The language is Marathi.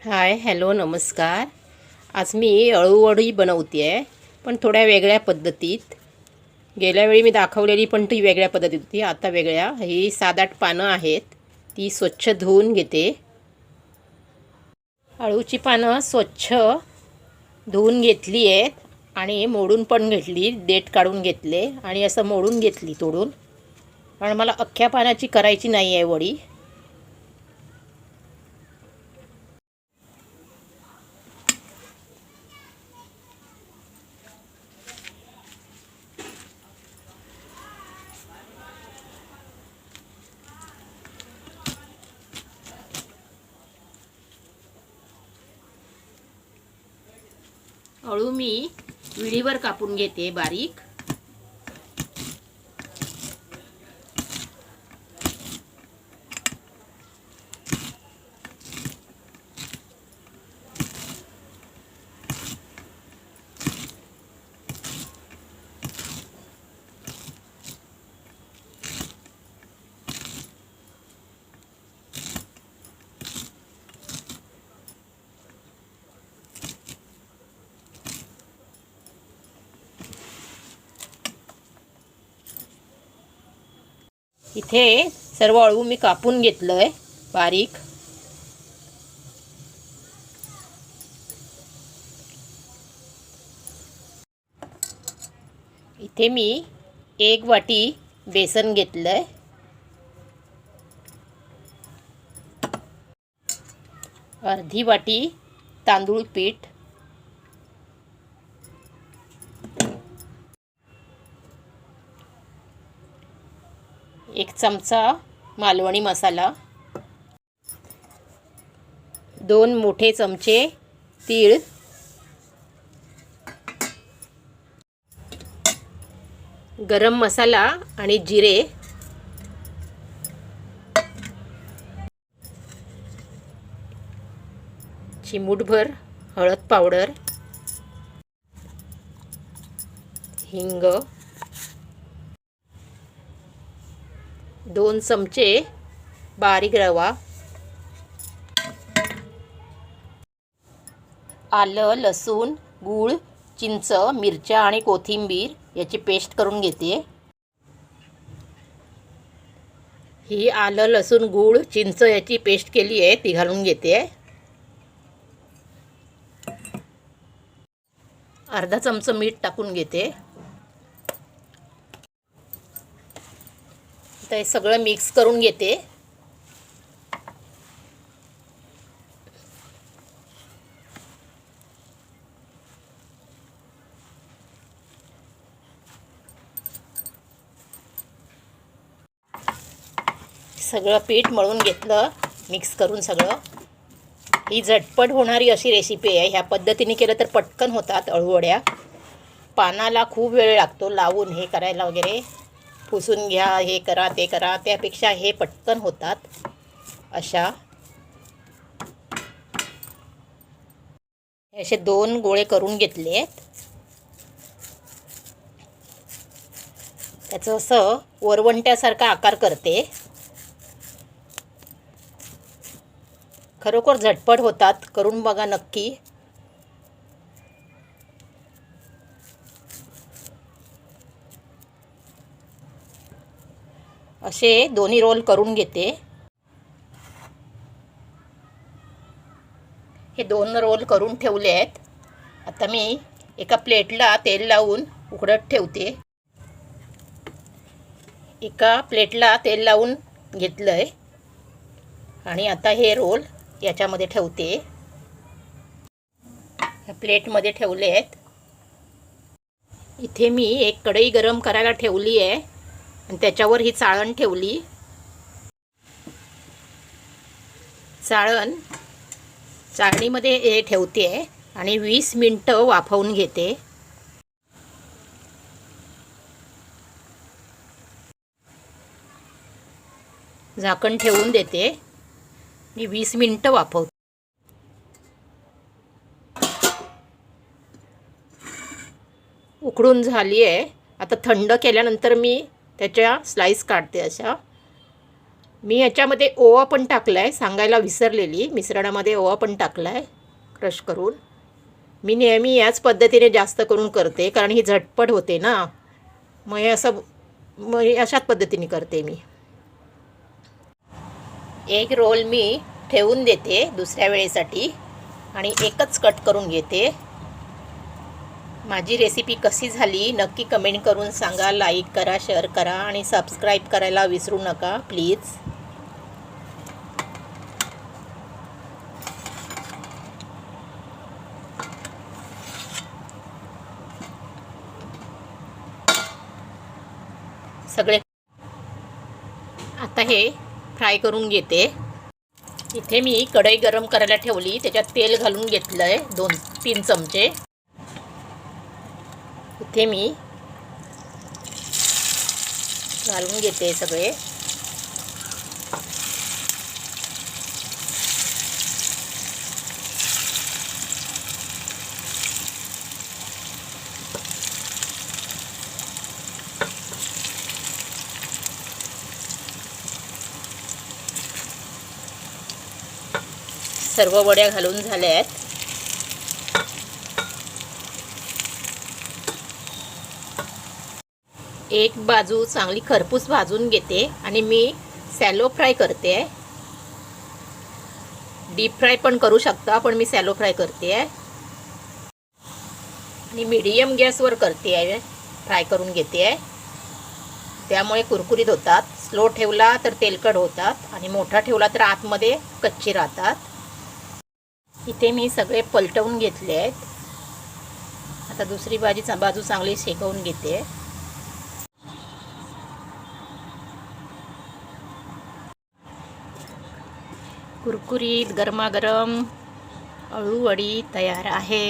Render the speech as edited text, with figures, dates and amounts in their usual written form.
हाय हॅलो नमस्कार. आज मी अळूवडी बनवते आहे, पण थोड्या वेगळ्या पद्धतीत. गेल्या वेळी मी दाखवलेली पण ती वेगळ्या पद्धतीत होती, आता वेगळ्या. ही 7-8 पानं आहेत, ती स्वच्छ धुवून घेते. अळूची पानं स्वच्छ धुवून घेतली आहेत आणि मोडून पण घेतली, देठ काढून घेतले आणि असं मोडून घेतली तोडून. कारण मला अख्ख्या पानाची करायची नाही आहे वडी. अळू मी विळीवर कापून घेते बारीक. इथे सर्व अळू मी कापून घेतलंय बारीक. इथे मी 1 वाटी बेसन घेतलंय. अर्धी वाटी तांदूळ पीठ, एक चमचा मालवणी मसाला, 2 मोठे चमचे तीळ, गरम मसाला आणि जिरे, चिमूटभर हळद पावडर, हिंग, 2 चमचे बारीक रवा, आलं लसूण गूळ चिंच मिरच्या आणि कोथिंबीर याची पेस्ट करून घेते. ही आलं लसूण गूळ चिंच याची पेस्ट केली आहे ती घालून घेते. अर्धा चमचा मीठ टाकून घेते. आता हे सगळं मिक्स करून घेते. सगळं पीठ मळून घेतलं मिक्स करून सगळं. ही झटपट होणारी अशी रेसिपी आहे. ह्या पद्धतीने केलं तर पटकन होतात अळूवड्या. पानाला खूप वेळ लागतो लावून हे करायला वगैरे, पुसून घ्या हे करा ते करा, त्यापेक्षा हे पटकन होतात अशा. असे 2 गोळे करून घेतले आहेत. त्याचं असं वरवंट्यासारखा आकार करते. खरोखर झटपट होतात, करून बघा नक्की. असे दोन्ही रोल करून घेते. हे 2 रोल करून ठेवले आहेत. आता मी एका प्लेटला तेल लावून उकडत ठेवते. एका प्लेटला तेल लावून घेतलंय आणि आता हे रोल याच्यामध्ये ठेवते. प्लेटमध्ये ठेवले आहेत. इथे मी एक कढई गरम करायला ठेवली आहे आणि त्याच्यावर ही चाळण ठेवली. चाळणीमध्ये हे ठेवते आणि 20 मिनिटं वाफवून घेते. झाकण ठेवून देते आणि 20 मिनिटं वाफवते. उकडून झाली आहे. आता थंड केल्यानंतर मी त्याच्या स्लाइस काढते अशा. मी याच्यामध्ये ओवा पण टाकला आहे, सांगायला विसरलेली. मिश्रणामध्ये ओवा पण टाकला आहे क्रश करून. मी नेहमी याच पद्धतीने जास्त करून करते, कारण ही झटपट होते ना. मग अशाच पद्धतीने करते मी. एक रोल मी ठेवून देते दुसऱ्या वेळेसाठी आणि एकच कट करून घेते. माझी रेसिपी कशी झाली नक्की कमेंट करून सांगा. लाईक करा, शेअर करा आणि सबस्क्राईब करायला विसरू नका प्लीज. सगळे आता हे फ्राय करून घेते. इथे मी कढई गरम करायला ठेवली, त्याच्यात तेल घालून घेतलं आहे 2-3 चमचे. इथे मी घालून घेते सगळे. सर्व वड्या घालून झाल्या आहेत. एक बाजू चांगली खरपूस भाजून घेते आणि मी सॅलो फ्राय करते. डीप फ्राय पण करू शकता, पण मी सॅलो फ्राय करते आणि मीडियम गॅसवर करते आहे. फ्राय करून घेते, त्यामुळे कुरकुरीत होतात. स्लो ठेवला तर तेलकट होतात आणि मोठा ठेवला तर आतमध्ये कच्चे राहतात. इथे मी सगळे पलटवून घेतले आहेत. आता दुसरी बाजू चांगली शेकवून घेते. कुरकुरीत गरमागरम अळूवडी तयार आहे.